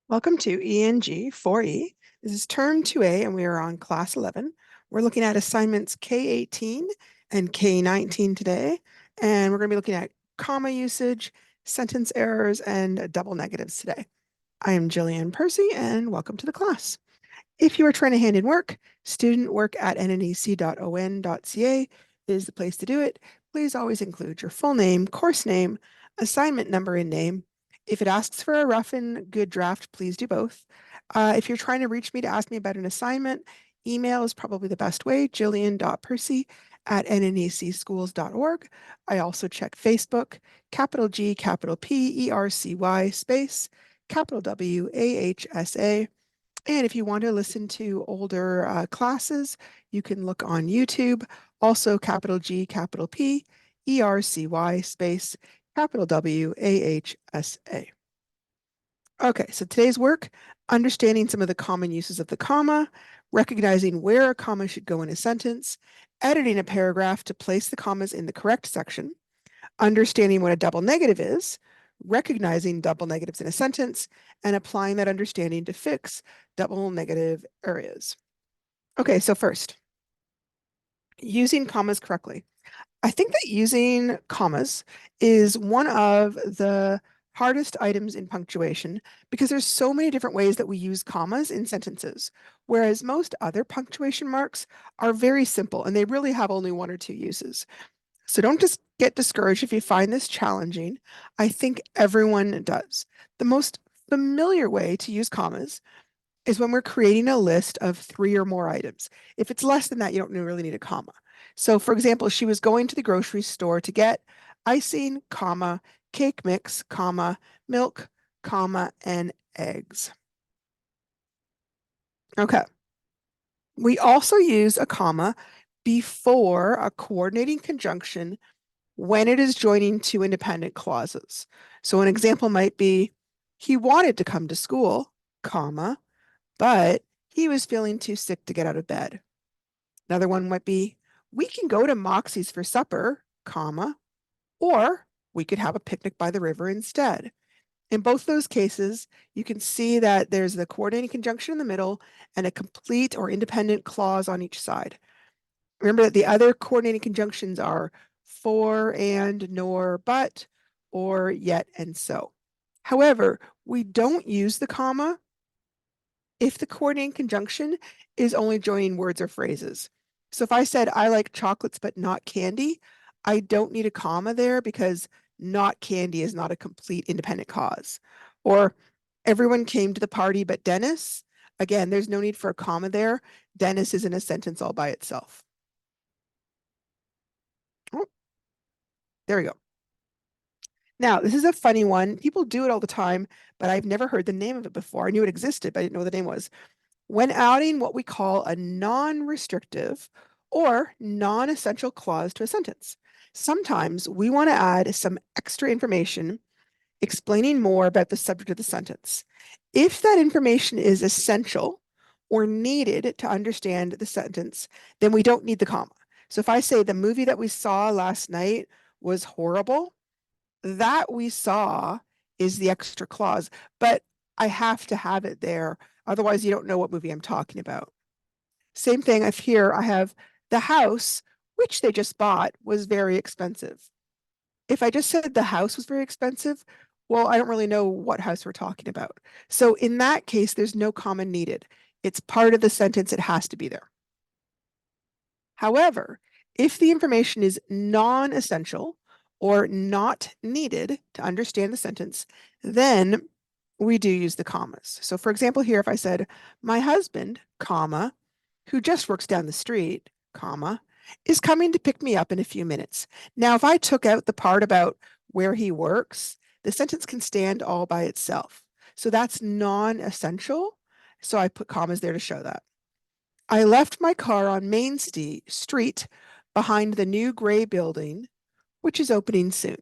Welcome to ENG 4E. This is term 2A and we are on class 11. We're looking at assignments K18 and K19 today, and we're going to be looking at comma usage, sentence errors, and double negatives today. I am Jillian Percy and welcome to the class. If you are trying to hand in work, studentwork@nnec.on.ca is the place to do it. Please always include your full name, course name, assignment number, and name. If it asks for a rough and good draft, please do both. If you're trying to reach me to ask me about an assignment, email is probably the best way, jillian.percy@nnecschools.org. I also check Facebook, capital G, capital P, ERCY, space, capital W, AHSA. And if you want to listen to older classes, you can look on YouTube, also capital G, capital P, ERCY, space, capital W, AHSA. Okay, so today's work, understanding some of the common uses of the comma, recognizing where a comma should go in a sentence, editing a paragraph to place the commas in the correct section, understanding what a double negative is, recognizing double negatives in a sentence, and applying that understanding to fix double negative areas. Okay, so first, using commas correctly. I think that using commas is one of the hardest items in punctuation because there's so many different ways that we use commas in sentences, whereas most other punctuation marks are very simple and they really have only one or two uses. So don't just get discouraged if you find this challenging. I think everyone does. The most familiar way to use commas is when we're creating a list of 3 or more items. If it's less than that, you don't really need a comma. So for example, she was going to the grocery store to get icing, comma, cake mix, comma, milk, comma, and eggs. Okay. We also use a comma before a coordinating conjunction when it is joining two independent clauses. So an example might be, he wanted to come to school, comma, but he was feeling too sick to get out of bed. Another one might be, we can go to Moxie's for supper, comma, or we could have a picnic by the river instead. In both those cases, you can see that there's the coordinating conjunction in the middle and a complete or independent clause on each side. Remember that the other coordinating conjunctions are for, and, nor, but, or, yet, and so. However, we don't use the comma if the coordinating conjunction is only joining words or phrases. So if I said, I like chocolates but not candy, I don't need a comma there because not candy is not a complete independent cause. Or everyone came to the party but Dennis. Again, there's no need for a comma there. Dennis is in a sentence all by itself. Oh, there we go. Now, this is a funny one. People do it all the time, but I've never heard the name of it before. I knew it existed, but I didn't know what the name was. When adding what we call a non-restrictive or non-essential clause to a sentence, sometimes we want to add some extra information explaining more about the subject of the sentence. If that information is essential or needed to understand the sentence, then we don't need the comma. So if I say the movie that we saw last night was horrible, that we saw is the extra clause, but I have to have it there. Otherwise, you don't know what movie I'm talking about. Same thing if here I have the house, which they just bought, was very expensive. If I just said the house was very expensive, well, I don't really know what house we're talking about. So in that case, there's no comma needed. It's part of the sentence. It has to be there. However, if the information is non-essential or not needed to understand the sentence, then we do use the commas. So for example, here, if I said, my husband, comma, who just works down the street, comma, is coming to pick me up in a few minutes. Now, if I took out the part about where he works, the sentence can stand all by itself. So that's non-essential. So I put commas there to show that. I left my car on Main Street behind the new gray building, which is opening soon.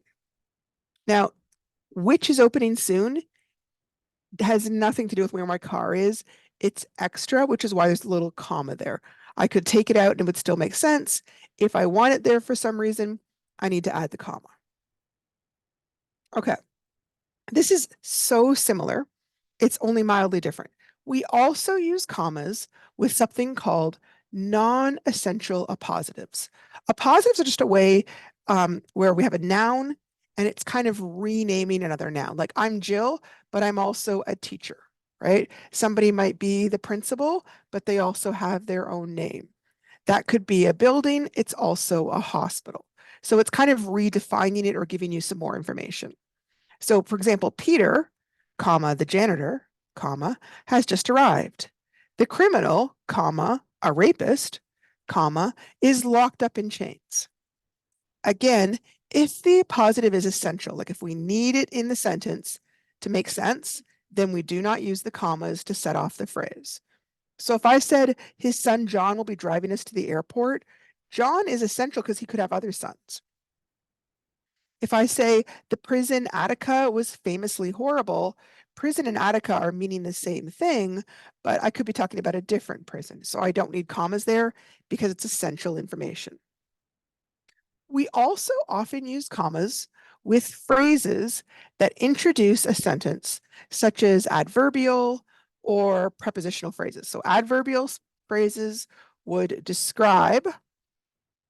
Now, which is opening soon has nothing to do with where my car is. It's extra, which is why there's a little comma there. I could take it out and it would still make sense. If I want it there for some reason, I need to add the comma. Okay. This is so similar It's only mildly different. We also use commas with something called non-essential appositives. Appositives are just a way where we have a noun and it's kind of renaming another noun. Like I'm Jill, but I'm also a teacher, right? Somebody might be the principal, but they also have their own name. That could be a building. It's also a hospital. So it's kind of redefining it or giving you some more information. So for example, Peter, comma, the janitor, comma, has just arrived. The criminal, comma, a rapist, comma, is locked up in chains. Again, if the positive is essential, like if we need it in the sentence to make sense, then we do not use the commas to set off the phrase. So if I said his son John will be driving us to the airport, John is essential because he could have other sons. If I say the prison Attica was famously horrible, prison and Attica are meaning the same thing, but I could be talking about a different prison. So I don't need commas there because it's essential information. We also often use commas with phrases that introduce a sentence, such as adverbial or prepositional phrases. So adverbial phrases would describe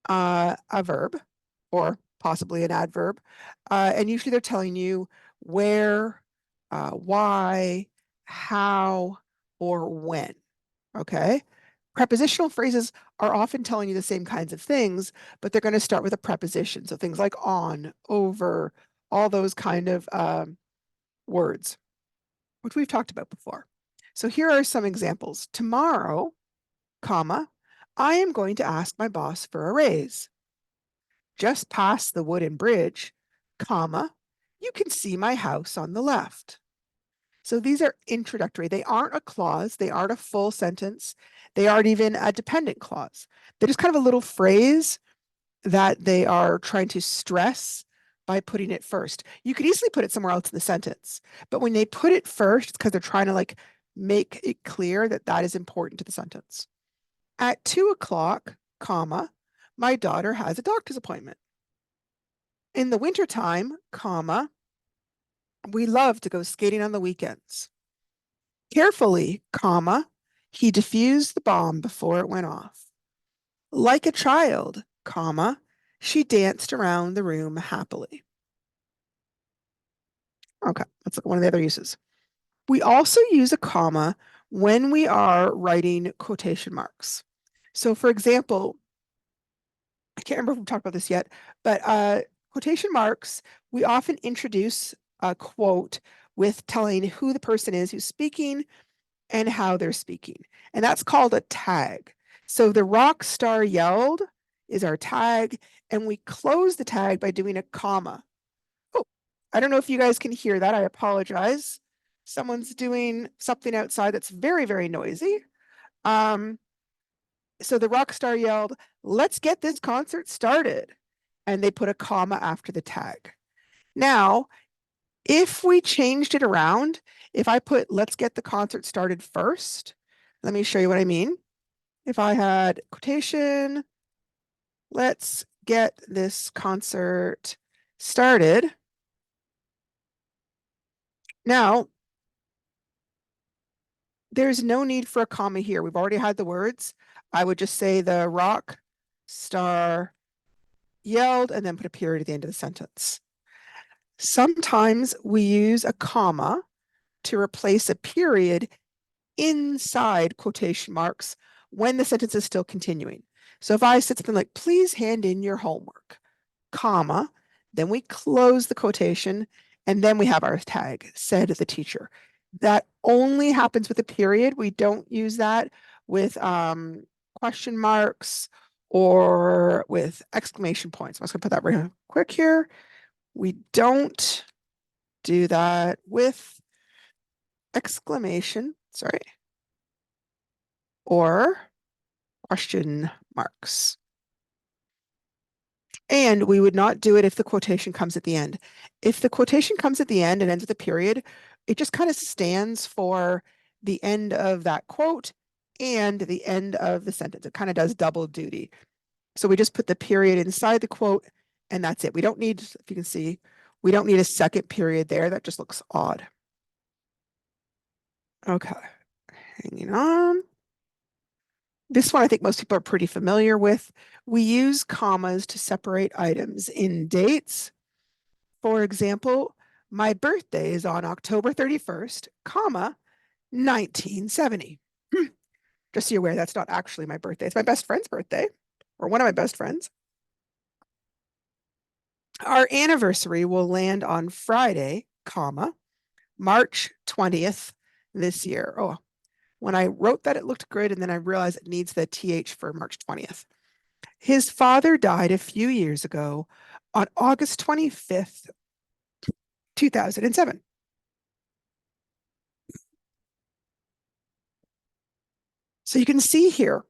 a verb or possibly an adverb. And usually they're telling you where, why, how, or when. Okay. Prepositional phrases are often telling you the same kinds of things, but they're going to start with a preposition. So things like on, over, all those kind of words, which we've talked about before. So here are some examples. Tomorrow, comma, I am going to ask my boss for a raise. Just past the wooden bridge, comma, you can see my house on the left. So these are introductory. They aren't a clause. They aren't a full sentence. They aren't even a dependent clause. They're just kind of a little phrase that they are trying to stress by putting it first. You could easily put it somewhere else in the sentence, but when they put it first, it's because they're trying to like make it clear that that is important to the sentence. At 2 o'clock, comma, my daughter has a doctor's appointment. In the wintertime, comma, we love to go skating on the weekends. Carefully, comma, he defused the bomb before it went off. Like a child, comma, she danced around the room happily. Okay, let's look at one of the other uses. We also use a comma when we are writing quotation marks. So for example, I can't remember if we've talked about this yet, but quotation marks, we often introduce a quote with telling who the person is who's speaking and how they're speaking. And that's called a tag. So the rock star yelled is our tag, and we close the tag by doing a comma. Oh, I don't know if you guys can hear that. I apologize. Someone's doing something outside that's very, very noisy. So the rock star yelled, let's get this concert started. And they put a comma after the tag. Now, if we changed it around, if I put let's get the concert started first, let me show you what I mean. If I had quotation, let's get this concert started. Now, there's no need for a comma here. We've already had the words. I would just say the rock star yelled and then put a period at the end of the sentence. Sometimes we use a comma to replace a period inside quotation marks when the sentence is still continuing. So if I said something like, please hand in your homework, comma, then we close the quotation and then we have our tag, said the teacher. That only happens with a period. We don't use that with question marks or with exclamation points. I'm just gonna put that right quick here. We don't do that with exclamation, sorry, or question marks. And we would not do it if the quotation comes at the end. If the quotation comes at the end and ends with a period, it just kind of stands for the end of that quote and the end of the sentence. It kind of does double duty. So we just put the period inside the quote and that's it. We don't need, if you can see, we don't need a second period there. That just looks odd. Okay, hanging on. This one I think most people are pretty familiar with. We use commas to separate items in dates. For example, my birthday is on October 31st, comma, 1970. Just so you're aware, that's not actually my birthday. It's my best friend's birthday, or one of my best friends. Our anniversary will land on Friday, comma, March 20th this year. Oh, when I wrote that, it looked good, and then I realized it needs the TH for March 20th. His father died a few years ago on August 25th, 2007. So you can see here,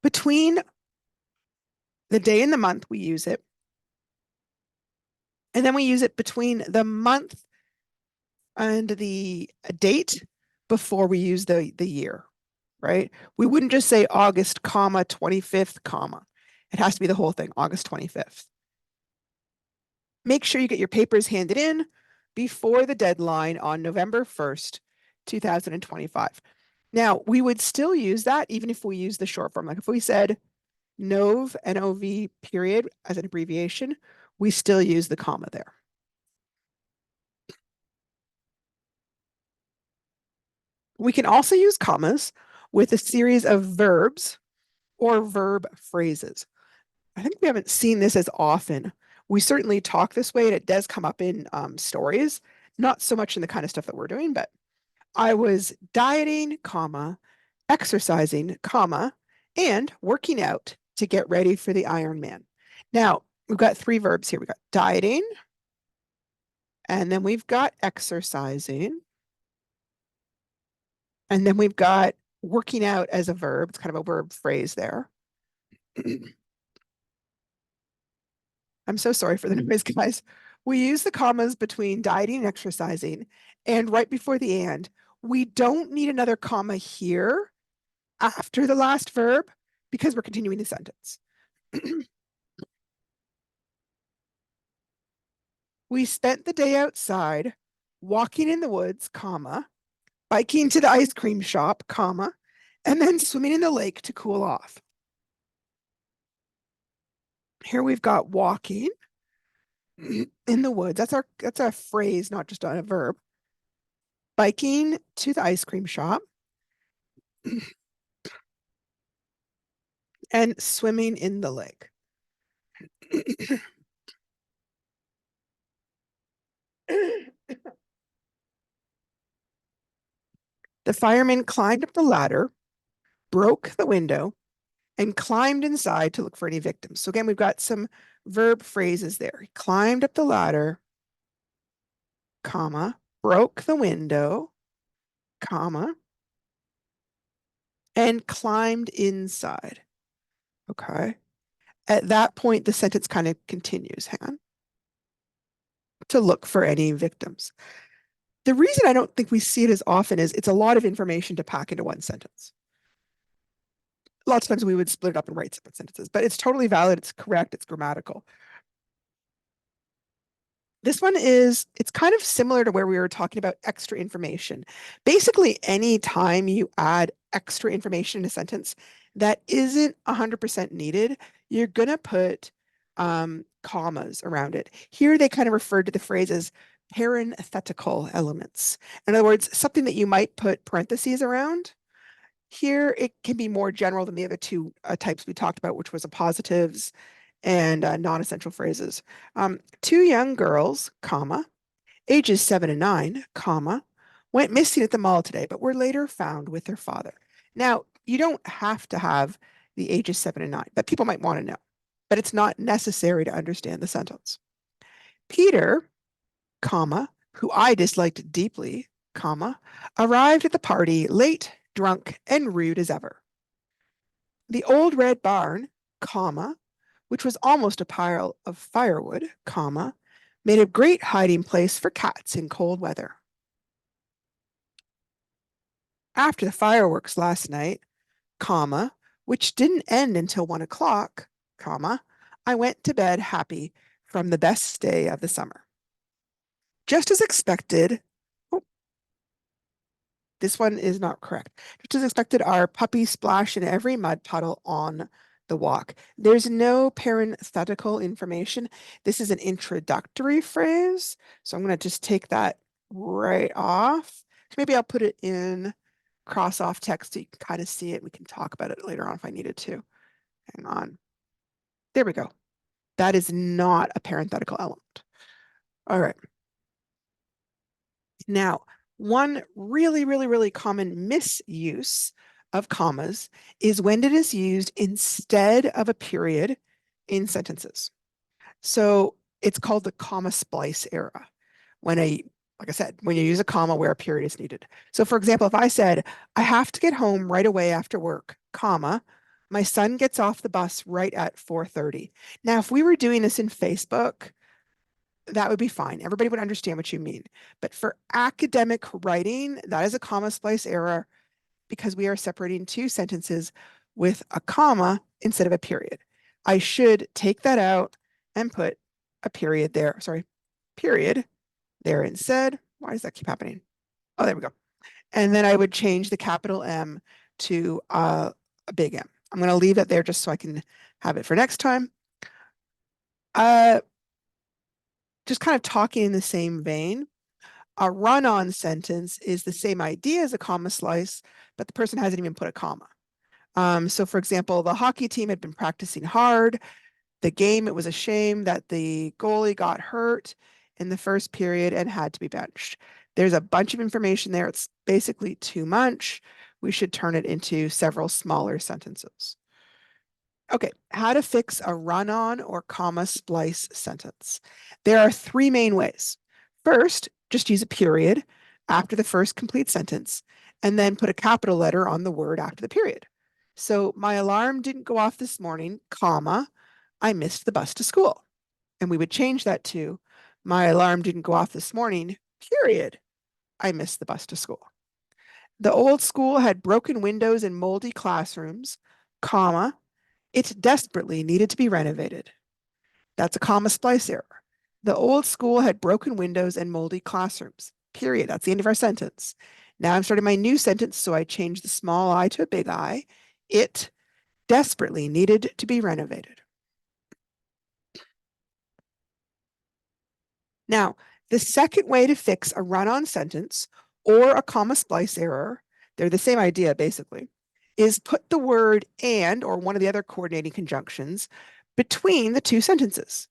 between the day and the month, we use it. And then we use it between the month and the date before we use the year, right? We wouldn't just say August, comma, 25th, comma. It has to be the whole thing, August 25th. Make sure you get your papers handed in before the deadline on November 1st, 2025. Now, we would still use that even if we use the short form. Like if we said NOV, N-O-V period as an abbreviation, we still use the comma there. We can also use commas with a series of verbs or verb phrases. I think we haven't seen this as often. We certainly talk this way, and it does come up in stories, not so much in the kind of stuff that we're doing, but I was dieting, comma, exercising, comma, and working out to get ready for the Ironman. Now, we've got three verbs here. We've got dieting, and then we've got exercising, and then we've got working out as a verb. It's kind of a verb phrase there. I'm so sorry for the noise, guys. We use the commas between dieting and exercising, and right before the and. We don't need another comma here after the last verb because we're continuing the sentence. We spent the day outside, walking in the woods, comma, biking to the ice cream shop, comma, and then swimming in the lake to cool off. Here we've got walking in the woods. That's a phrase, not just a verb. Biking to the ice cream shop and swimming in the lake. The fireman climbed up the ladder, broke the window, and climbed inside to look for any victims. So again, we've got some verb phrases there. He climbed up the ladder, comma, broke the window, comma, and climbed inside. Okay. At that point, the sentence kind of continues, hang on, to look for any victims. The reason I don't think we see it as often is it's a lot of information to pack into one sentence. Lots of times we would split it up and write separate sentences, but it's totally valid. It's correct. It's grammatical. This one it's kind of similar to where we were talking about extra information. Basically, any time you add extra information in a sentence that isn't 100% needed, you're going to put commas around it. Here, they kind of referred to the phrase as parenthetical elements. In other words, something that you might put parentheses around. Here, it can be more general than the other two types we talked about, which was appositives and non-essential phrases. Two young girls, comma, ages 7 and 9, comma, went missing at the mall today, but were later found with their father. Now, you don't have to have the ages 7 and 9, but people might want to know. But it's not necessary to understand the sentence. Peter, comma, who I disliked deeply, comma, arrived at the party late, drunk, and rude as ever. The old red barn, comma, which was almost a pile of firewood, comma, made a great hiding place for cats in cold weather. After the fireworks last night, comma, which didn't end until 1 o'clock, comma, I went to bed happy from the best day of the summer. Just as expected, oh, This one is not correct. Just as expected, our puppies splash in every mud puddle on the walk. There's no parenthetical information. This is an introductory phrase. So I'm going to just take that right off. Maybe I'll put it in cross off text so you can kind of see it. We can talk about it later on if I needed to. Hang on. There we go. That is not a parenthetical element. All right. Now, one really, really, really common misuse of commas is when it is used instead of a period in sentences. So it's called the comma splice error. Like I said, when you use a comma where a period is needed. So for example, if I said, I have to get home right away after work, comma, my son gets off the bus right at 4:30. Now, if we were doing this in Facebook, that would be fine. Everybody would understand what you mean. But for academic writing, that is a comma splice error because we are separating two sentences with a comma instead of a period. I should take that out and put a period there. Sorry, period there instead. Why does that keep happening? Oh, there we go. And then I would change the capital M to a big M. I'm going to leave it there just so I can have it for next time. Just kind of talking in the same vein. A run-on sentence is the same idea as a comma slice, but the person hasn't even put a comma. So for example, the hockey team had been practicing hard. The game, it was a shame that the goalie got hurt in the first period and had to be benched. There's a bunch of information there. It's basically too much. We should turn it into several smaller sentences. Okay, how to fix a run-on or comma splice sentence. There are three main ways. First, just use a period after the first complete sentence, and then put a capital letter on the word after the period. So my alarm didn't go off this morning, comma, I missed the bus to school. And we would change that to, my alarm didn't go off this morning, period, I missed the bus to school. The old school had broken windows and moldy classrooms, comma, it desperately needed to be renovated. That's a comma splice error. The old school had broken windows and moldy classrooms. Period. That's the end of our sentence. Now I'm starting my new sentence, so I change the small I to a big I. It desperately needed to be renovated. Now, the second way to fix a run-on sentence or a comma splice error, they're the same idea basically, is put the word and or one of the other coordinating conjunctions between the two sentences.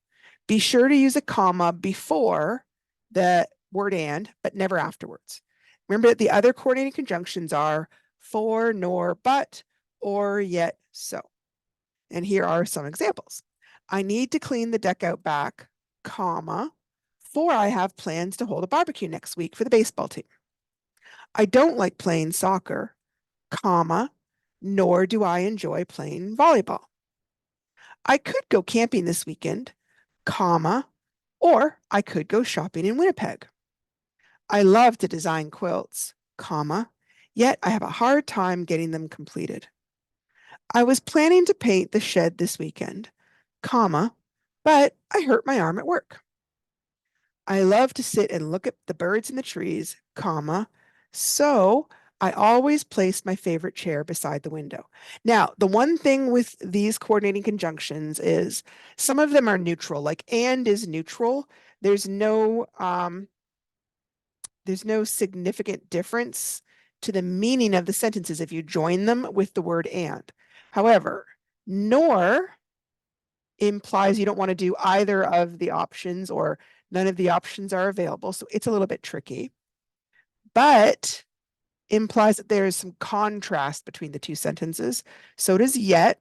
Be sure to use a comma before the word and, but never afterwards. Remember that the other coordinating conjunctions are for, nor, but, or, yet, so. And here are some examples. I need to clean the deck out back, comma, for I have plans to hold a barbecue next week for the baseball team. I don't like playing soccer, comma, nor do I enjoy playing volleyball. I could go camping this weekend, comma, or I could go shopping in Winnipeg. I love to design quilts, comma, yet I have a hard time getting them completed. I was planning to paint the shed this weekend, comma, but I hurt my arm at work. I love to sit and look at the birds in the trees, comma, so I always place my favorite chair beside the window. Now, the one thing with these coordinating conjunctions is some of them are neutral, like and is neutral. There's no significant difference to the meaning of the sentences if you join them with the word and. However, nor implies you don't want to do either of the options or none of the options are available. So it's a little bit tricky, but implies that there is some contrast between the two sentences. So does yet,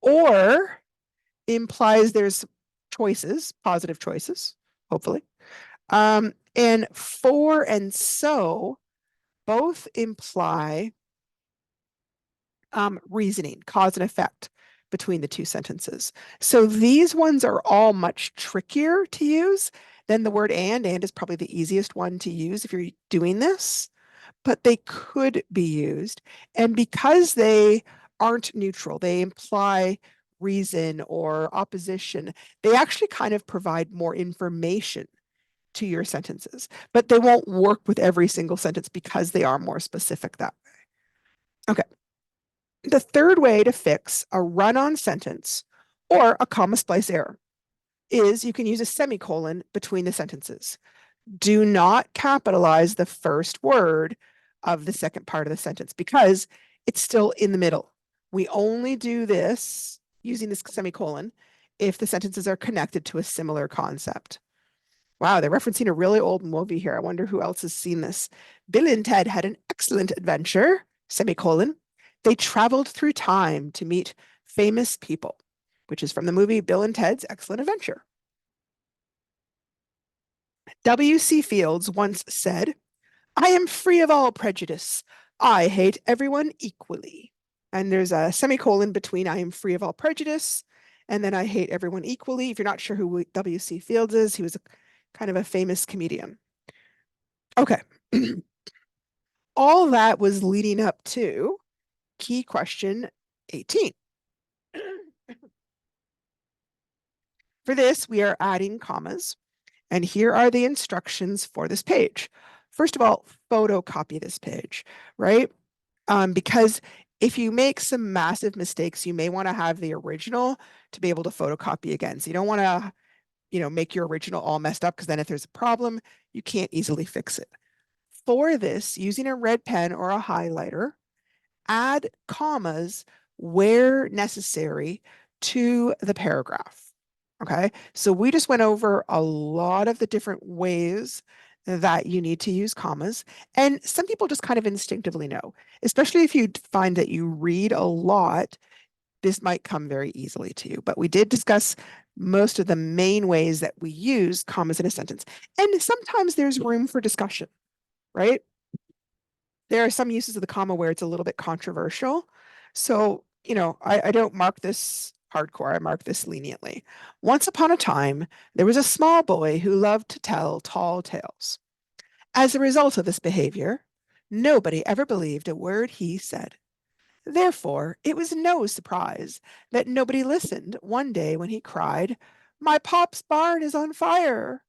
or implies there's choices, positive choices, hopefully. And for and so both imply reasoning, cause and effect between the two sentences. So these ones are all much trickier to use than the word and is probably the easiest one to use if you're doing this, but they could be used. And because they aren't neutral, they imply reason or opposition, they actually kind of provide more information to your sentences, but they won't work with every single sentence because they are more specific that way. Okay. The third way to fix a run-on sentence or a comma splice error is you can use a semicolon between the sentences. Do not capitalize the first word of the second part of the sentence because it's still in the middle. We only do this using this semicolon if the sentences are connected to a similar concept. Wow, they're referencing a really old movie here. I wonder who else has seen this. Bill and Ted had an excellent adventure, semicolon. They traveled through time to meet famous people, which is from the movie Bill and Ted's Excellent Adventure. W.C. Fields once said, I am free of all prejudice. I hate everyone equally. And there's a semicolon between I am free of all prejudice and then I hate everyone equally. If you're not sure who W.C. Fields is, he was kind of a famous comedian. Okay. All that was leading up to key question 18. For this, we are adding commas. And here are the instructions for this page. First of all, photocopy this page, right? Because if you make some massive mistakes, you may want to have the original to be able to photocopy again. So you don't want to, make your original all messed up because then if there's a problem, you can't easily fix it. For this, using a red pen or a highlighter, add commas where necessary to the paragraph. Okay, so we just went over a lot of the different ways that you need to use commas. And some people just kind of instinctively know, especially if you find that you read a lot, this might come very easily to you. But we did discuss most of the main ways that we use commas in a sentence. And sometimes there's room for discussion, right? There are some uses of the comma where it's a little bit controversial. So, I don't mark this hardcore, I mark this leniently. Once upon a time, there was a small boy who loved to tell tall tales. As a result of this behavior, nobody ever believed a word he said. Therefore, it was no surprise that nobody listened one day when he cried, My pop's barn is on fire.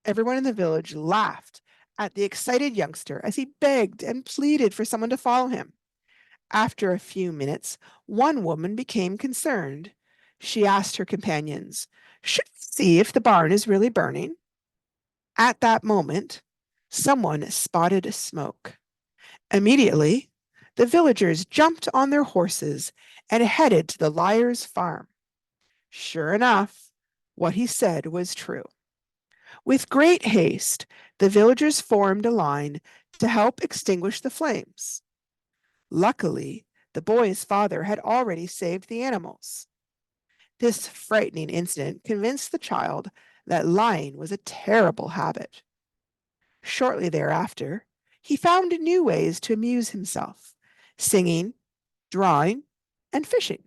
Everyone in the village laughed at the excited youngster as he begged and pleaded for someone to follow him. After a few minutes, one woman became concerned. She asked her companions, Should we see if the barn is really burning? At that moment, someone spotted smoke. Immediately, the villagers jumped on their horses and headed to the liar's farm. Sure enough, what he said was true. With great haste, the villagers formed a line to help extinguish the flames. Luckily, the boy's father had already saved the animals. This frightening incident convinced the child that lying was a terrible habit. Shortly thereafter, he found new ways to amuse himself, singing, drawing, and fishing.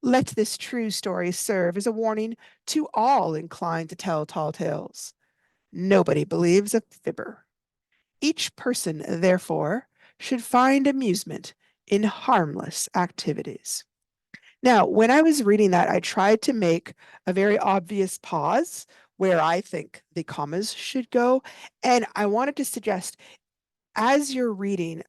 Let this true story serve as a warning to all inclined to tell tall tales. Nobody believes a fibber. Each person, therefore, should find amusement in harmless activities. Now, when I was reading that, I tried to make a very obvious pause where I think the commas should go. And I wanted to suggest, as you're reading,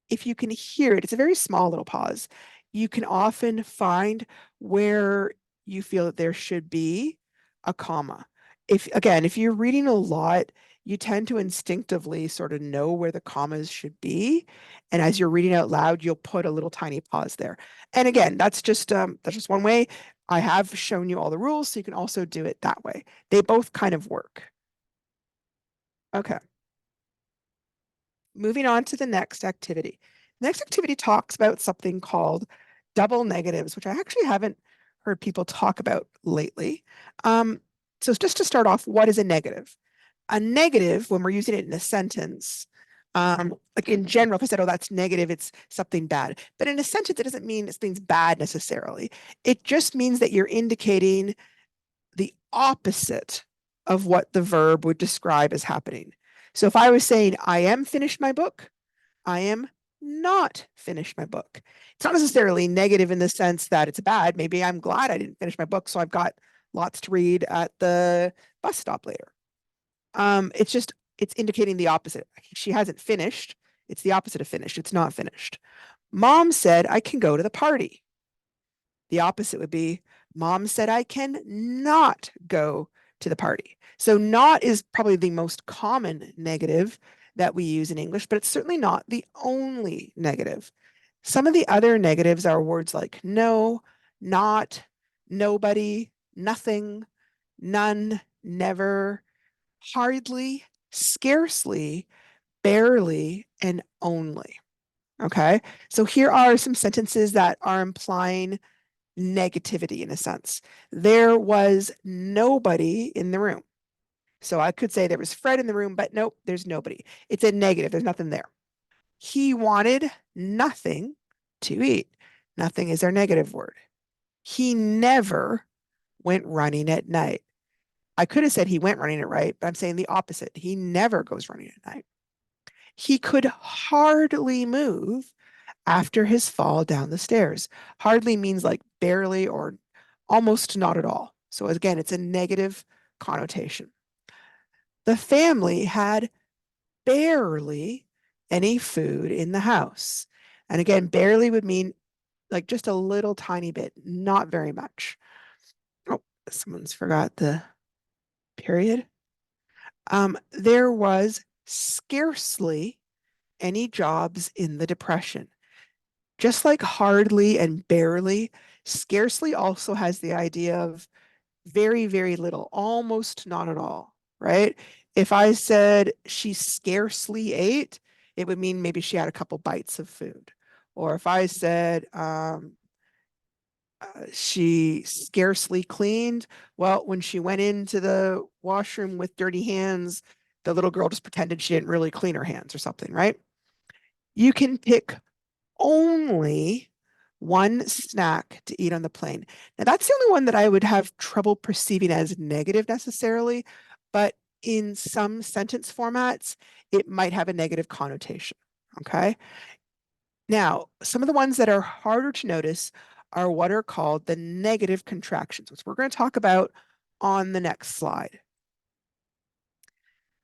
if you can hear it, it's a very small little pause. You can often find where you feel that there should be a comma. If you're reading a lot, you tend to instinctively sort of know where the commas should be. And as you're reading out loud, you'll put a little tiny pause there. And again, that's just one way. I have shown you all the rules, so you can also do it that way. They both kind of work. Okay. Moving on to the next activity. Next activity talks about something called double negatives, which I actually haven't heard people talk about lately. So just to start off, what is a negative? A negative, when we're using it in a sentence, like in general, if I said, oh, that's negative, it's something bad. But in a sentence, it doesn't mean it's bad necessarily. It just means that you're indicating the opposite of what the verb would describe as happening. So if I was saying, I am finished my book, I am not finished my book. It's not necessarily negative in the sense that it's bad. Maybe I'm glad I didn't finish my book, so I've got lots to read at the bus stop later. It's indicating the opposite. She hasn't finished. It's the opposite of finished. It's not finished. Mom said I can go to the party. The opposite would be Mom said I can not go to the party. So not is probably the most common negative that we use in English, but it's certainly not the only negative. Some of the other negatives are words like no, not, nobody, nothing, none, never, hardly, scarcely, barely, and only. Okay. So here are some sentences that are implying negativity in a sense. There was nobody in the room. So I could say there was Fred in the room, but nope, there's nobody. It's a negative. There's nothing there. He wanted nothing to eat. Nothing is our negative word. He never went running at night. I could have said he went running at night, but I'm saying the opposite. He never goes running at night. He could hardly move after his fall down the stairs. Hardly means like barely or almost not at all. So again, it's a negative connotation. The family had barely any food in the house. And again, barely would mean like just a little tiny bit, not very much. Oh, someone's forgot the period. There was scarcely any jobs in the Depression. Just like hardly and barely, scarcely also has the idea of very, very little, almost not at all, right? If I said she scarcely ate, it would mean maybe she had a couple bites of food. Or if I said she scarcely cleaned, well, when she went into the washroom with dirty hands, the little girl just pretended she didn't really clean her hands or something, right? You can pick only one snack to eat on the plane. Now, that's the only one that I would have trouble perceiving as negative necessarily, but in some sentence formats, it might have a negative connotation. Okay. Now, some of the ones that are harder to notice are what are called the negative contractions, which we're going to talk about on the next slide.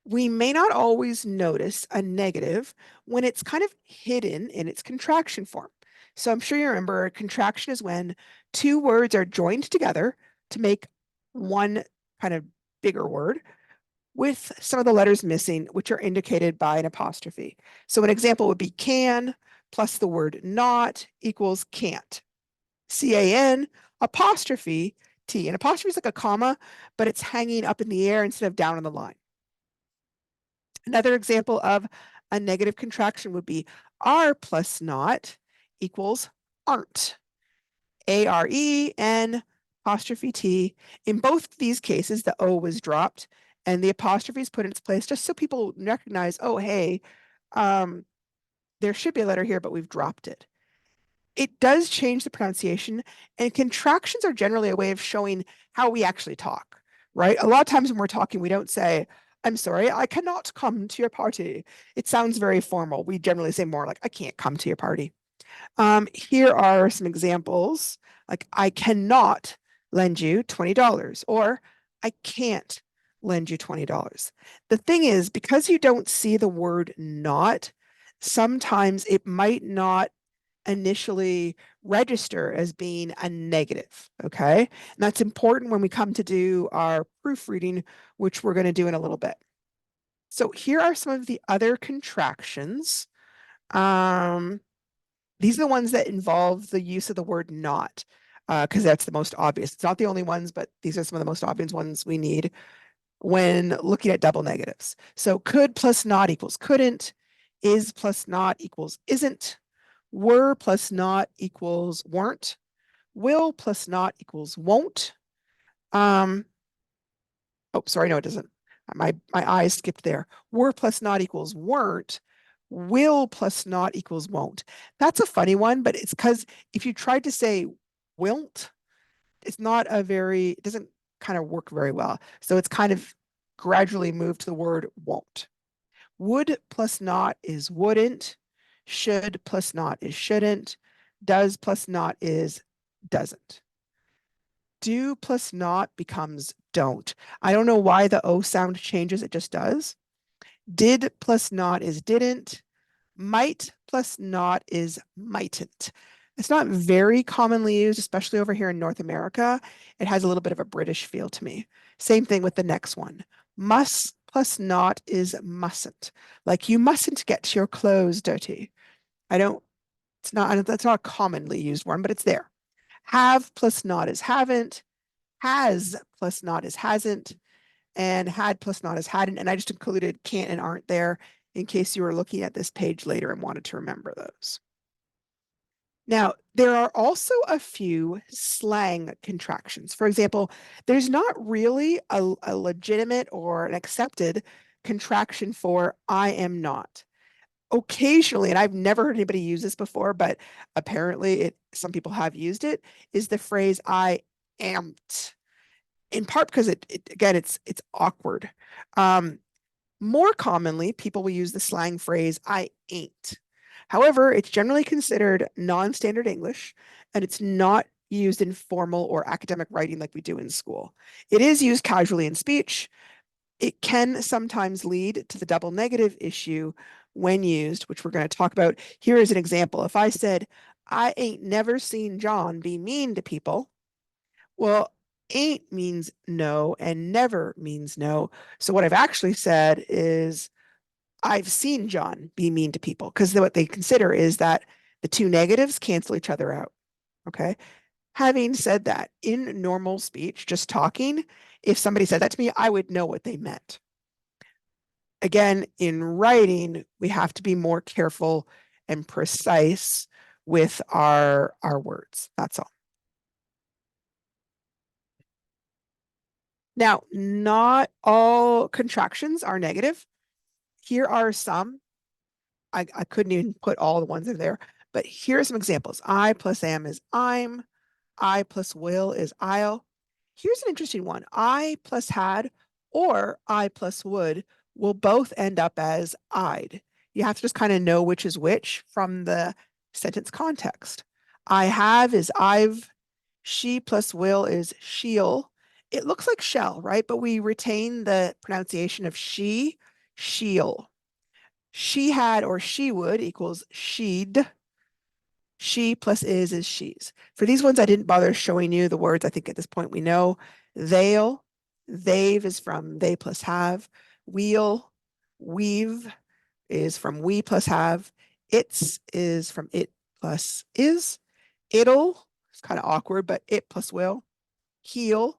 We may not always notice a negative when it's kind of hidden in its contraction form. So I'm sure you remember a contraction is when two words are joined together to make one kind of bigger word with some of the letters missing, which are indicated by an apostrophe. So an example would be can plus the word not equals can't. CAN apostrophe T. An apostrophe is like a comma, but it's hanging up in the air instead of down on the line. Another example of a negative contraction would be are plus not equals aren't. AREN apostrophe T. In both of these cases, the O was dropped and the apostrophe is put in its place just so people recognize, oh, hey, there should be a letter here, but we've dropped it. It does change the pronunciation, and contractions are generally a way of showing how we actually talk, right? A lot of times when we're talking, we don't say, I'm sorry, I cannot come to your party. It sounds very formal. We generally say more like, I can't come to your party. Here are some examples, like I cannot lend you $20, or I can't lend you $20. The thing is, because you don't see the word not, sometimes it might not initially register as being a negative, okay? And that's important when we come to do our proofreading, which we're going to do in a little bit. So here are some of the other contractions. These are the ones that involve the use of the word not, because that's the most obvious. It's not the only ones, but these are some of the most obvious ones we need when looking at double negatives. So could plus not equals couldn't, is plus not equals isn't, were plus not equals weren't, will plus not equals won't. Oh, sorry, no, it doesn't. My eyes skipped there. Were plus not equals weren't. Will plus not equals won't. That's a funny one, but it's because if you tried to say won't, it's not a very, it doesn't kind of work very well. So it's kind of gradually moved to the word won't. Would plus not is wouldn't. Should plus not is shouldn't. Does plus not is doesn't. do plus not becomes don't. I don't know why the O sound changes, it just does. Did plus not is didn't. Might plus not is mightn't. It's not very commonly used, especially over here in North America. It has a little bit of a British feel to me. Same thing with the next one. Must plus not is mustn't. Like you mustn't get your clothes dirty. I don't, that's not a commonly used one, but it's there. Have plus not is haven't. Has plus not is hasn't. And had plus not is hadn't. And I just included can't and aren't there in case you were looking at this page later and wanted to remember those. Now, there are also a few slang contractions. For example, there's not really a legitimate or an accepted contraction for I am not. Occasionally, and I've never heard anybody use this before, but apparently some people have used it, is the phrase I am't. In part because again, it's awkward. More commonly, people will use the slang phrase I ain't. However, it's generally considered non-standard English, and it's not used in formal or academic writing like we do in school. It is used casually in speech. It can sometimes lead to the double negative issue when used, which we're going to talk about. Here is an example. If I said, I ain't never seen John be mean to people, well, ain't means no and never means no. So what I've actually said is I've seen John be mean to people because what they consider is that the two negatives cancel each other out. Okay. Having said that, in normal speech, just talking, if somebody said that to me, I would know what they meant. Again, in writing, we have to be more careful and precise with our words. That's all. Now, not all contractions are negative. Here are some. I couldn't even put all the ones in there, but here are some examples. I plus am is I'm. I plus will is I'll. Here's an interesting one. I plus had or I plus would will both end up as I'd. You have to just kind of know which is which from the sentence context. I have is I've. She plus will is she'll. It looks like shall, right? But we retain the pronunciation of she, she'll. She had or she would equals she'd. She plus is she's. For these ones, I didn't bother showing you the words. I think at this point we know. They'll, they've is from they plus have. We'll, we've is from we plus have. It's is from it plus is. It'll, it's kind of awkward, but it plus will. He'll,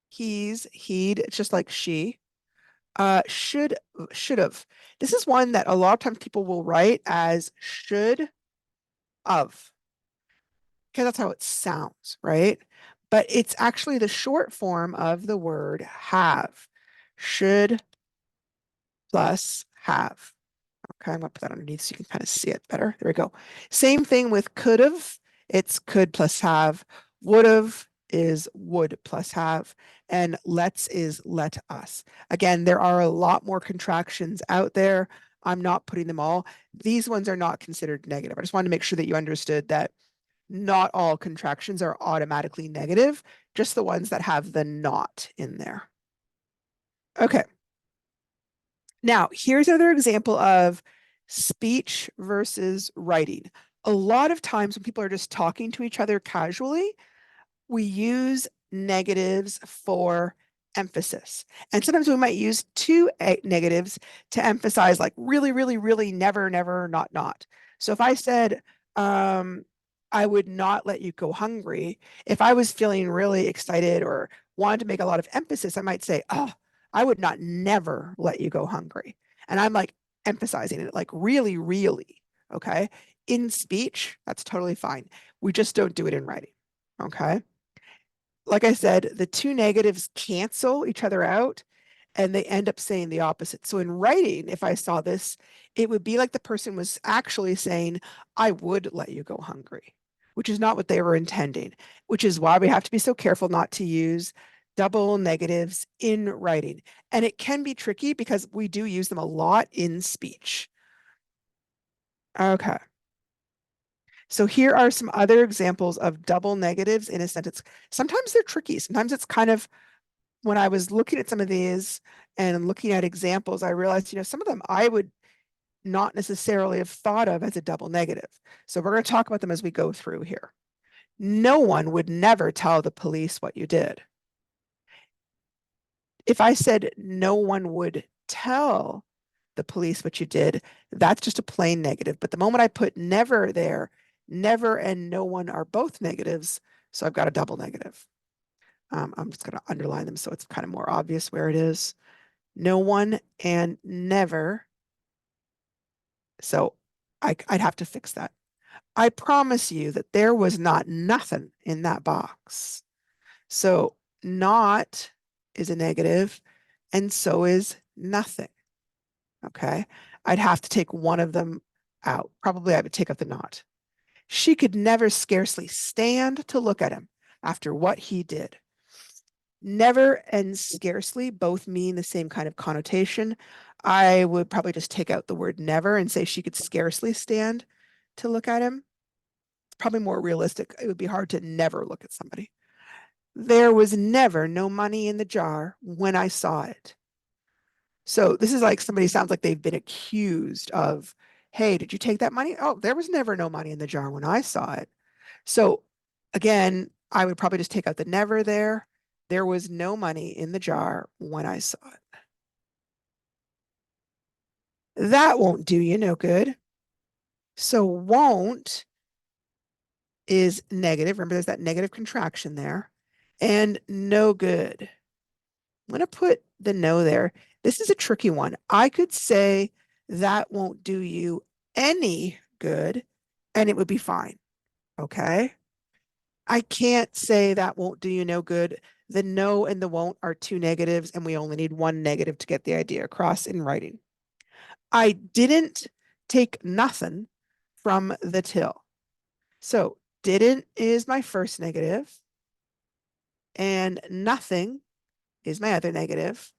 he's, he'd, it's just like she. Should have. This is one that a lot of times people will write as should of, because that's how it sounds, right? But it's actually the short form of the word have. Should plus have. Okay, I'm gonna put that underneath so you can kind of see it better. There we go. Same thing with could have. It's could plus have. Would have is would plus have. And let's is let us. Again, there are a lot more contractions out there. I'm not putting them all. These ones are not considered negative. I just wanted to make sure that you understood that not all contractions are automatically negative, just the ones that have the not in there. Okay. Now, here's another example of speech versus writing. A lot of times when people are just talking to each other casually, we use negatives for emphasis. And sometimes we might use two negatives to emphasize like really, really, really, never, never, not, not. So if I said, I would not let you go hungry, if I was feeling really excited or wanted to make a lot of emphasis, I might say, oh, I would not never let you go hungry. And I'm like emphasizing it like really, really. Okay. In speech, that's totally fine. We just don't do it in writing. Okay. Like I said, the two negatives cancel each other out and they end up saying the opposite. So in writing, if I saw this, it would be like the person was actually saying, I would let you go hungry, which is not what they were intending, which is why we have to be so careful not to use double negatives in writing. And it can be tricky because we do use them a lot in speech. Okay. So here are some other examples of double negatives in a sentence. Sometimes they're tricky. Sometimes it's kind of, when I was looking at some of these and looking at examples, I realized, some of them I would not necessarily have thought of as a double negative. So we're going to talk about them as we go through here. No one would never tell the police what you did. If I said no one would tell the police what you did, that's just a plain negative. But the moment I put never there, never and no one are both negatives. So I've got a double negative. I'm just going to underline them so it's kind of more obvious where it is. No one and never. So I'd have to fix that. I promise you that there was not nothing in that box. So not is a negative, and so is nothing. Okay. I'd have to take one of them out. Probably I would take out the not. She could never scarcely stand to look at him after what he did. Never and scarcely both mean the same kind of connotation. I would probably just take out the word never and say she could scarcely stand to look at him. It's probably more realistic. It would be hard to never look at somebody. There was never no money in the jar when I saw it. So this is like somebody sounds like they've been accused of, hey, did you take that money? Oh, there was never no money in the jar when I saw it. So again, I would probably just take out the never there. There was no money in the jar when I saw it. That won't do you no good. So won't is negative. Remember, there's that negative contraction there. And no good. I'm going to put the no there. This is a tricky one. I could say that won't do you any good and it would be fine. Okay. I can't say that won't do you no good. The no and the won't are two negatives, and we only need one negative to get the idea across in writing. I didn't take nothing from the till. So didn't is my first negative, and nothing is my other negative,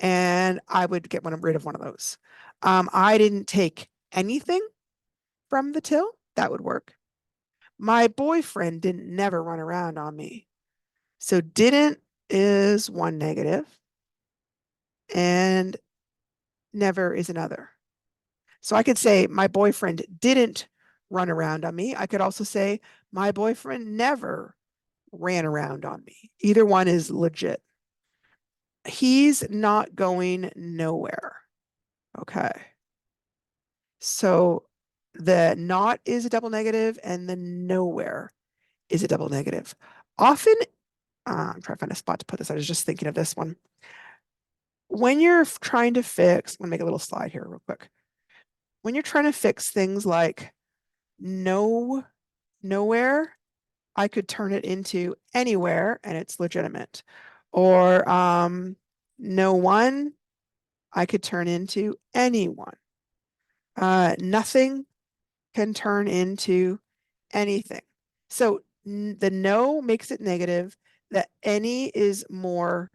and I would get rid of one of those. I didn't take anything from the till. That would work. My boyfriend didn't never run around on me. So didn't is one negative and never is another. So I could say my boyfriend didn't run around on me. I could also say my boyfriend never ran around on me. Either one is legit. He's not going nowhere. Okay. So the not is a double negative and the nowhere is a double negative. Often, I'm trying to find a spot to put this. I was just thinking of this one. When you're trying to fix, I'm going to make a little slide here real quick. When you're trying to fix things like no, nowhere, I could turn it into anywhere and it's legitimate. Or no one, I could turn into anyone. Nothing can turn into anything. So the no makes it negative. The any is more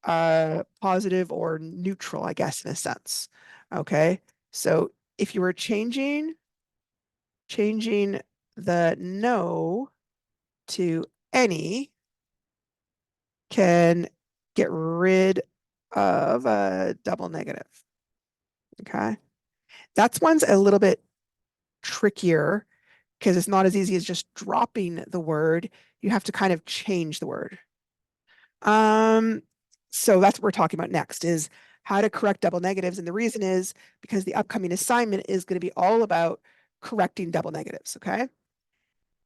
positive or neutral, I guess, in a sense. Okay. So if you were changing the no to any can get rid of a double negative. Okay. That's one's a little bit trickier because it's not as easy as just dropping the word. You have to kind of change the word. So that's what we're talking about next is how to correct double negatives. And the reason is because the upcoming assignment is going to be all about correcting double negatives. Okay.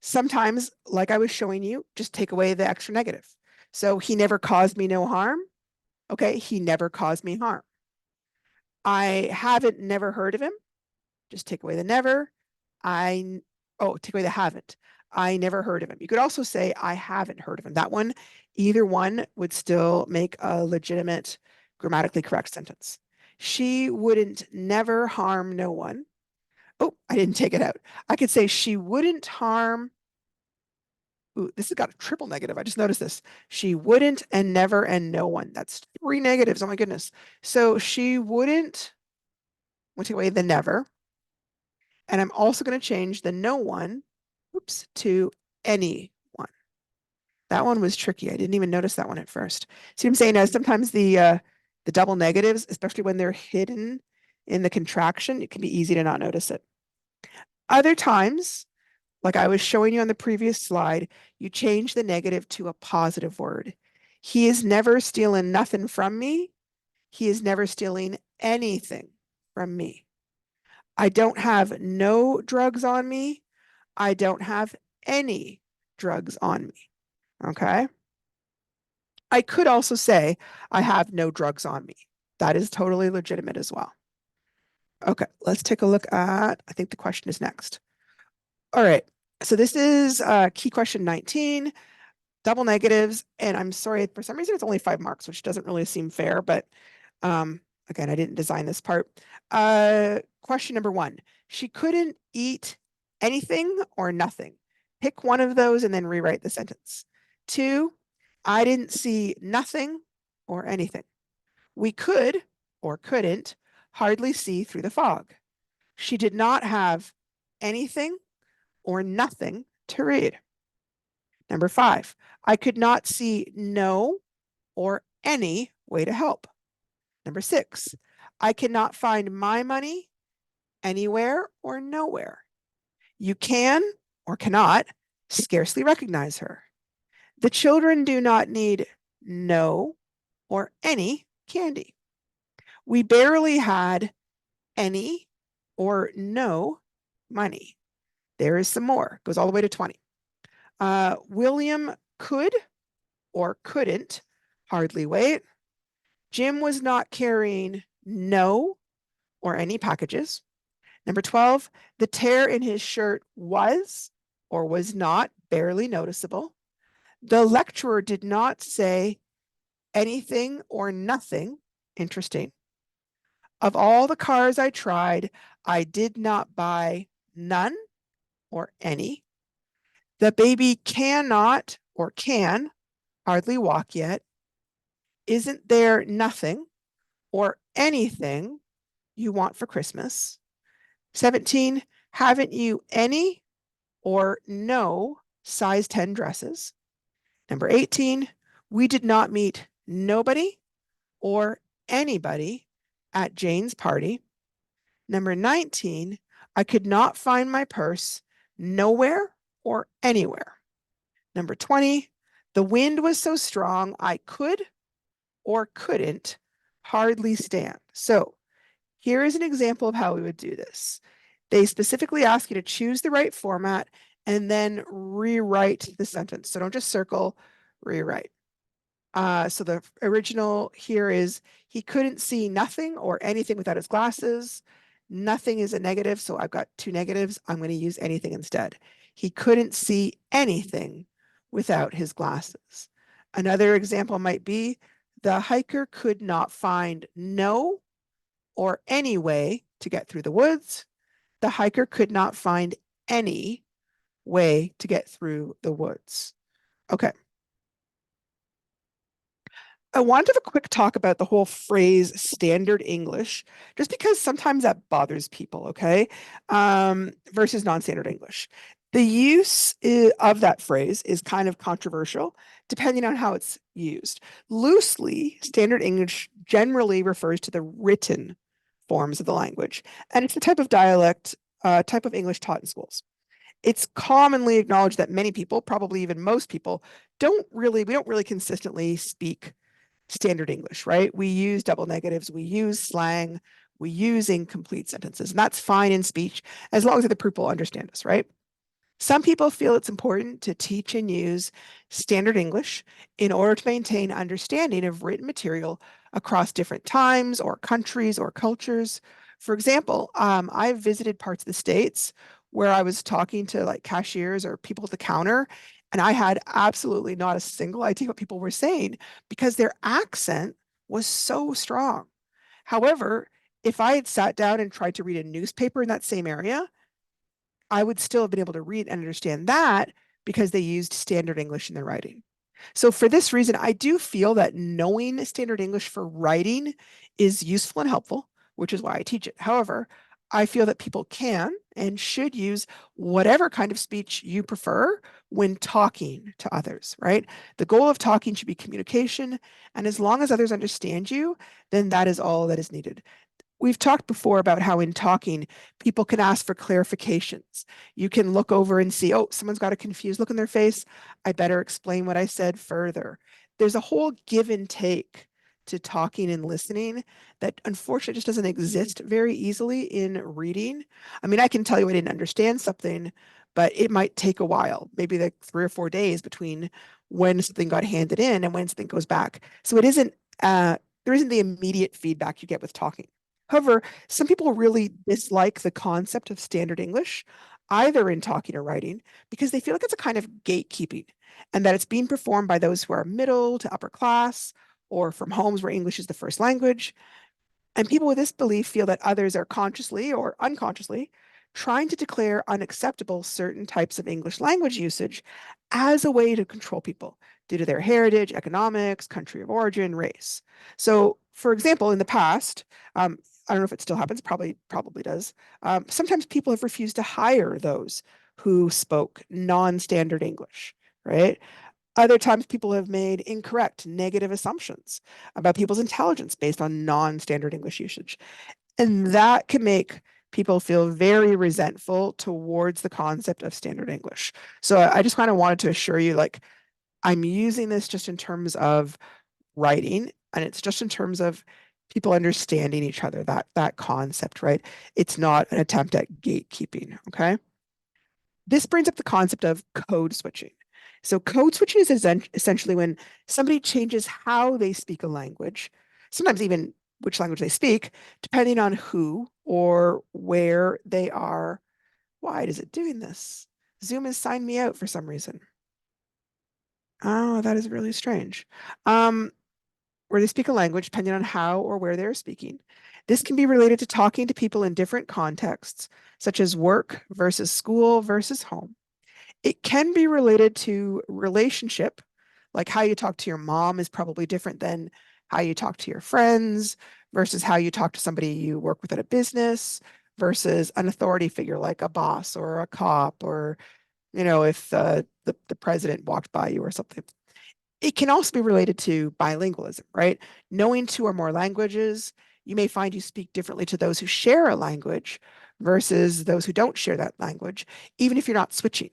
Sometimes, like I was showing you, just take away the extra negative. So he never caused me no harm. Okay. He never caused me harm. I haven't never heard of him. Just take away the never. Take away the haven't. I never heard of him. You could also say I haven't heard of him. That one, either one would still make a legitimate grammatically correct sentence. She wouldn't never harm no one. Oh, I didn't take it out. I could say she wouldn't harm. Ooh, this has got a triple negative. I just noticed this. She wouldn't and never and no one. That's three negatives. Oh my goodness. So she wouldn't, we'll take away the never. And I'm also going to change the no one oops, to anyone. That one was tricky. I didn't even notice that one at first. See what I'm saying? As sometimes the double negatives, especially when they're hidden in the contraction, it can be easy to not notice it. Other times, like I was showing you on the previous slide, you change the negative to a positive word. He is never stealing nothing from me. He is never stealing anything from me. I don't have no drugs on me. I don't have any drugs on me. Okay. I could also say I have no drugs on me. That is totally legitimate as well. Okay, let's take a look at, I think the question is next. All right, so this is key question 19, double negatives, and I'm sorry, for some reason it's only 5 marks, which doesn't really seem fair, but again, I didn't design this part. Question number 1, she couldn't eat anything or nothing. Pick one of those and then rewrite the sentence. 2, I didn't see nothing or anything. We could or couldn't hardly see through the fog. She did not have anything or nothing to read. Number 5, I could not see no or any way to help. Number 6, I cannot find my money anywhere or nowhere. You can or cannot scarcely recognize her. The children do not need no or any candy. We barely had any or no money. There is some more, goes all the way to 20. William could or couldn't hardly wait. Jim was not carrying no or any packages. Number 12, the tear in his shirt was or was not barely noticeable. The lecturer did not say anything or nothing interesting. Of all the cars I tried, I did not buy none or any. The baby cannot or can hardly walk yet. Isn't there nothing or anything you want for Christmas? 17, haven't you any or no size 10 dresses? Number 18, we did not meet nobody or anybody at Jane's party. Number 19, I could not find my purse nowhere or anywhere. Number 20, the wind was so strong I could or couldn't hardly stand. So here is an example of how we would do this. They specifically ask you to choose the right format and then rewrite the sentence. So don't just circle, rewrite. So the original here is he couldn't see nothing or anything without his glasses. Nothing is a negative, so I've got 2 negatives. I'm going to use anything instead. He couldn't see anything without his glasses. Another example might be the hiker could not find no or any way to get through the woods. The hiker could not find any way to get through the woods. Okay. I wanted to have a quick talk about the whole phrase standard English, just because sometimes that bothers people, okay? Versus non-standard English. The use of that phrase is kind of controversial, depending on how it's used. Loosely, standard English generally refers to the written forms of the language, and it's the type of dialect, type of English taught in schools. It's commonly acknowledged that many people, probably even most people, we don't really consistently speak standard English, right? We use double negatives, we use slang, we use incomplete sentences, and that's fine in speech as long as the people understand us, right? Some people feel it's important to teach and use standard English in order to maintain understanding of written material across different times or countries or cultures. For example, I've visited parts of the States where I was talking to like cashiers or people at the counter, and I had absolutely not a single idea what people were saying because their accent was so strong. However, if I had sat down and tried to read a newspaper in that same area, I would still have been able to read and understand that because they used standard English in their writing. So for this reason, I do feel that knowing standard English for writing is useful and helpful, which is why I teach it. However, I feel that people can and should use whatever kind of speech you prefer when talking to others, right? The goal of talking should be communication. And as long as others understand you, then that is all that is needed. We've talked before about how in talking, people can ask for clarifications. You can look over and see, oh, someone's got a confused look in their face. I better explain what I said further. There's a whole give and take to talking and listening that unfortunately just doesn't exist very easily in reading. I mean, I can tell you I didn't understand something, but it might take a while, maybe like 3 or 4 days between when something got handed in and when something goes back. So it isn't, there isn't the immediate feedback you get with talking. However, some people really dislike the concept of standard English, either in talking or writing, because they feel like it's a kind of gatekeeping and that it's being performed by those who are middle to upper class or from homes where English is the first language. And people with this belief feel that others are consciously or unconsciously trying to declare unacceptable certain types of English language usage as a way to control people due to their heritage, economics, country of origin, race. So, for example, in the past, I don't know if it still happens, probably does. Sometimes people have refused to hire those who spoke non-standard English, right? Other times, people have made incorrect, negative assumptions about people's intelligence based on non-standard English usage. And that can make people feel very resentful towards the concept of standard English. So I just kind of wanted to assure you, like, I'm using this just in terms of writing, and it's just in terms of people understanding each other, that concept, right? It's not an attempt at gatekeeping, okay? This brings up the concept of code switching. So, code switching is essentially when somebody changes how they speak a language, sometimes even which language they speak, depending on who or where they are. Why is it doing this? Zoom has signed me out for some reason. Oh, that is really strange. Um, where they speak a language, depending on how or where they're speaking. This can be related to talking to people in different contexts, such as work versus school versus home. It can be related to relationship, like how you talk to your mom is probably different than how you talk to your friends versus how you talk to somebody you work with at a business versus an authority figure like a boss or a cop or, if the president walked by you or something. It can also be related to bilingualism, right? Knowing two or more languages, you may find you speak differently to those who share a language versus those who don't share that language, even if you're not switching.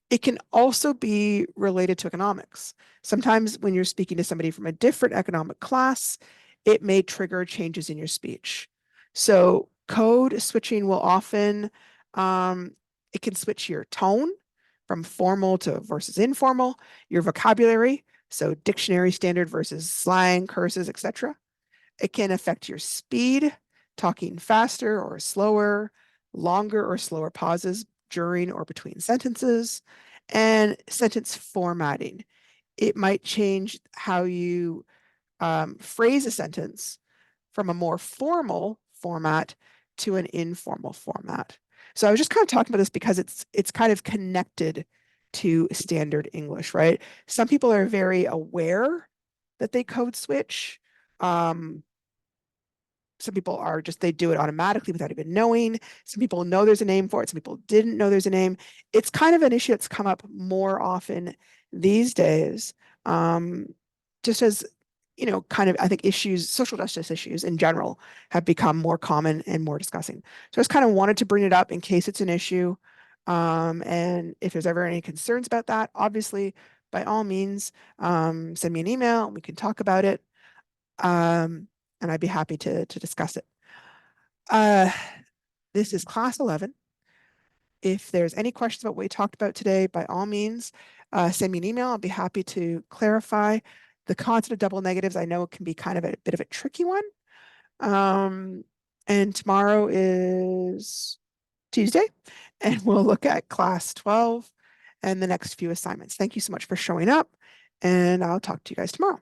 It can also be related to economics. Sometimes when you're speaking to somebody from a different economic class, it may trigger changes in your speech. So code switching will often, it can switch your tone from formal to versus informal, your vocabulary, so dictionary standard versus slang, curses, etc. It can affect your speed, talking faster or slower, longer or slower pauses during or between sentences, and sentence formatting. It might change how you phrase a sentence from a more formal format to an informal format. So I was just kind of talking about this because it's kind of connected to standard English, right? Some people are very aware that they code switch. Um, some people are just, they do it automatically without even knowing. Some people know there's a name for it. Some people didn't know there's a name. It's kind of an issue that's come up more often these days. Um, just as, kind of, I think issues, social justice issues in general have become more common and more discussing. So I just kind of wanted to bring it up in case it's an issue. And if there's ever any concerns about that, obviously, by all means, send me an email and we can talk about it. Um, and I'd be happy to discuss it. Uh, this is class 11. If there's any questions about what we talked about today, by all means, send me an email. I'll be happy to clarify. The concept of double negatives, I know it can be kind of a bit of a tricky one. And tomorrow is Tuesday, and we'll look at class 12 and the next few assignments. Thank you so much for showing up, and I'll talk to you guys tomorrow.